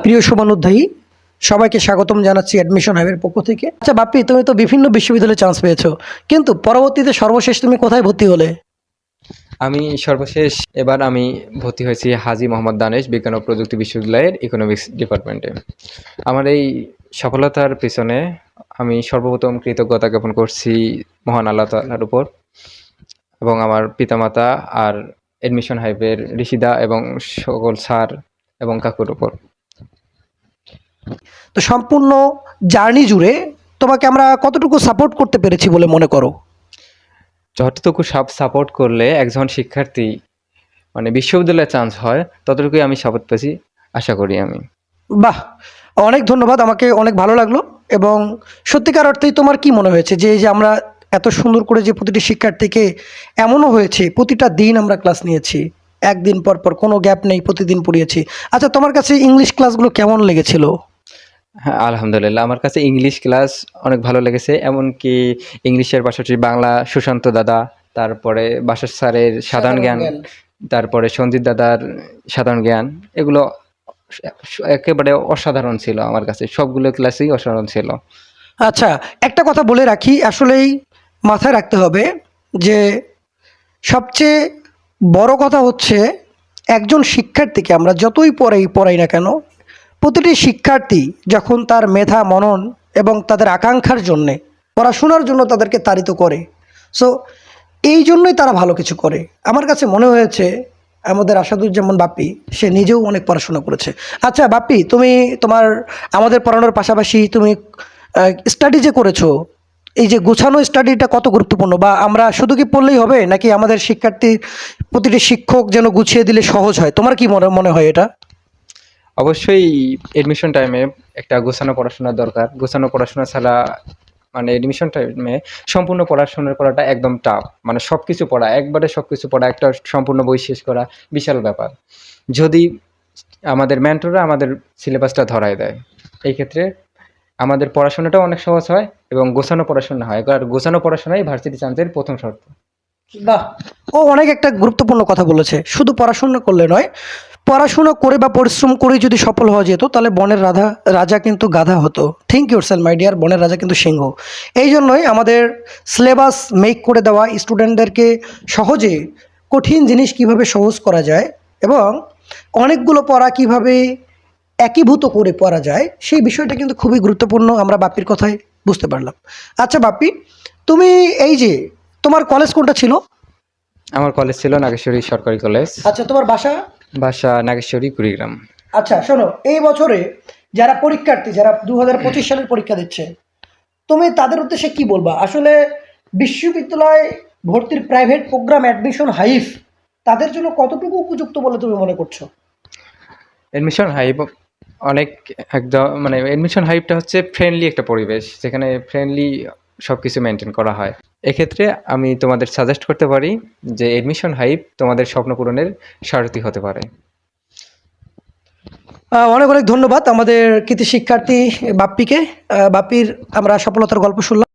প্রিয় শুভানুধ্যায়ী, সবাইকে স্বাগতম জানাচ্ছি অ্যাডমিশন হাইবের পক্ষ থেকে। আচ্ছা বাপ্পি, তুমি তো বিভিন্ন বিশ্ববিদ্যালয়ে চান্স পেয়েছো, কিন্তু পরবর্তীতে সর্বশেষ তুমি কোথায় ভর্তি হলে? আমি সর্বশেষ এবার আমি ভর্তি হয়েছি হাজী মোহাম্মদ দানেশ বিজ্ঞান ও প্রযুক্তি বিশ্ববিদ্যালয়ের ইকোনমিক্স ডিপার্টমেন্টে। আমার এই সফলতার পেছনে আমি সর্বপ্রথম কৃতজ্ঞতা জ্ঞাপন করছি মহান আল্লাহ তাআলার উপর এবং আমার পিতামাতা আর এডমিশন হাইবের ঋষিদা এবং সকল স্যার এবং কাকুর উপর। তো সম্পূর্ণ জার্নি জুড়ে তোমাকে আমরা কতটুকু সাপোর্ট করতে পেরেছি বলে মনে করো? যতটুকু সাপোর্ট করলে একজন শিক্ষার্থী মানে বিশ্ববিদ্যালয়ে চান্স হয় ততটুকুই আমি সাপোর্ট পেয়েছি আশা করি আমি। বাহ, অনেক ধন্যবাদ, আমাকে অনেক ভালো লাগলো। এবং সত্যিকার অর্থেই তোমার কি মনে হয়েছে যে এই যে আমরা এত সুন্দর করে যে প্রতিটি শিক্ষার্থীকে, এমনও হয়েছে প্রতিটা দিন আমরা ক্লাস নিয়েছি, একদিন পর পর কোনো গ্যাপ নেই, প্রতিদিন পড়িয়েছি। আচ্ছা, তোমার কাছে ইংলিশ ক্লাসগুলো কেমন লেগেছিল? হ্যাঁ, আলহামদুলিল্লাহ আমার কাছে ইংলিশ ক্লাস অনেক ভালো লেগেছে। এমনকি ইংলিশের পাশাপাশি বাংলা সুশান্ত দাদা, তারপরে বাসার স্যারের সাধারণ জ্ঞান, তারপরে সঞ্জিত দাদার সাধারণ জ্ঞান, এগুলো একেবারে অসাধারণ ছিল আমার কাছে। সবগুলো ক্লাসই অসাধারণ ছিল। আচ্ছা, একটা কথা বলে রাখি, আসলেই মাথায় রাখতে হবে যে সবচেয়ে বড় কথা হচ্ছে, একজন শিক্ষার্থীকে আমরা যতই পড়াই না কেন, প্রতিটি শিক্ষার্থী যখন তার মেধা মনন এবং তাদের আকাঙ্ক্ষার জন্যে, পড়াশোনার জন্য তাদেরকে তাড়িত করে, সো এই জন্যই তারা ভালো কিছু করে। আমার কাছে মনে হয়েছে আমাদের আসাদুজ্জামান বাপ্পি, সে নিজেও অনেক পড়াশোনা করেছে। আচ্ছা বাপ্পি, তুমি তোমার আমাদের পড়ানোর পাশাপাশি তুমি স্টাডি যে করেছো, এই যে গোছানো স্টাডিটা কত গুরুত্বপূর্ণ? বা আমরা শুধু কি পড়লেই হবে, নাকি আমাদের শিক্ষার্থী প্রতিটি শিক্ষক যেন গুছিয়ে দিলে সহজ হয়? তোমার কি মনে মনে হয় এটা? অবশ্যই এডমিশন টাইমে একটা গোছানো পড়াশোনা দরকার। গোছানো পড়াশোনা ছাড়া মানে এডমিশন টাইমে সম্পূর্ণ পড়াশোনা করাটা একদম টাফ। মানে সবকিছু পড়া, একবারে সবকিছু পড়া, একটা সম্পূর্ণ বই শেষ করা বিশাল ব্যাপার। যদি আমাদের মেন্টররা আমাদের সিলেবাসটা ধরায় দেয়, এই ক্ষেত্রে আমাদের পড়াশোনাটাও অনেক সহজ হয় এবং গোছানো পড়াশোনা হয়। আর গোছানো পড়াশোনাই ভার্সিটি চান্সের প্রথম শর্ত। বাহ, ও অনেক একটা গুরুত্বপূর্ণ কথা বলেছে। শুধু পড়াশোনা করলে নয়, পড়াশোনা করে বা পরিশ্রম করে যদি সফল হওয়া যেত, তাহলে বনের রাজা কিন্তু গাধা হতো। থিঙ্ক ইউরসেলফ মাই ডিয়ার, বনের রাজা কিন্তু সিংহ। এই জন্যই আমাদের সিলেবাস মেক করে দেওয়া, স্টুডেন্টদেরকে সহজে কঠিন জিনিস কিভাবে সহজ করা যায় এবং অনেকগুলো পড়া কিভাবে একীভূত করে পড়া যায়, সেই বিষয়টা কিন্তু খুবই গুরুত্বপূর্ণ। আমরা বাপ্পির কথায় বুঝতে পারলাম। আচ্ছা বাপ্পি, তুমি এই যে তোমার কলেজ কোনটা ছিল? আমার কলেজ ছিল নাগেশ্বরী সরকারি কলেজ। আচ্ছা, তোমার বাসা? বাসা নাগেশ্বরী, কুড়িগ্রাম। আচ্ছা শোনো, এই বছরে যারা পরীক্ষার্থী, যারা 2025 সালের পরীক্ষা দিচ্ছে, তুমি তাদের উদ্দেশ্যে কি বলবা? আসলে বিশ্ববিদ্যালয় ভর্তির প্রাইভেট প্রোগ্রাম অ্যাডমিশন হাইফ তাদের জন্য কতটুকু উপযুক্ত বলে তুমি মনে করছো? এডমিশন হাইপ অনেক একদম মানে এডমিশন হাইপটা হচ্ছে ফ্রেন্ডলি একটা পরিবেশ, যেখানে ফ্রেন্ডলি সবকিছু মেনটেন করা হয়। এক্ষেত্রে আমি তোমাদের সাজেস্ট করতে পারি যে এডমিশন হাইপ তোমাদের স্বপ্ন পূরণের সারথি হতে পারে। অনেক অনেক ধন্যবাদ আমাদের কৃতি শিক্ষার্থী বাপ্পিকে। বাপ্পির আমরা সফলতার গল্প শুনলাম।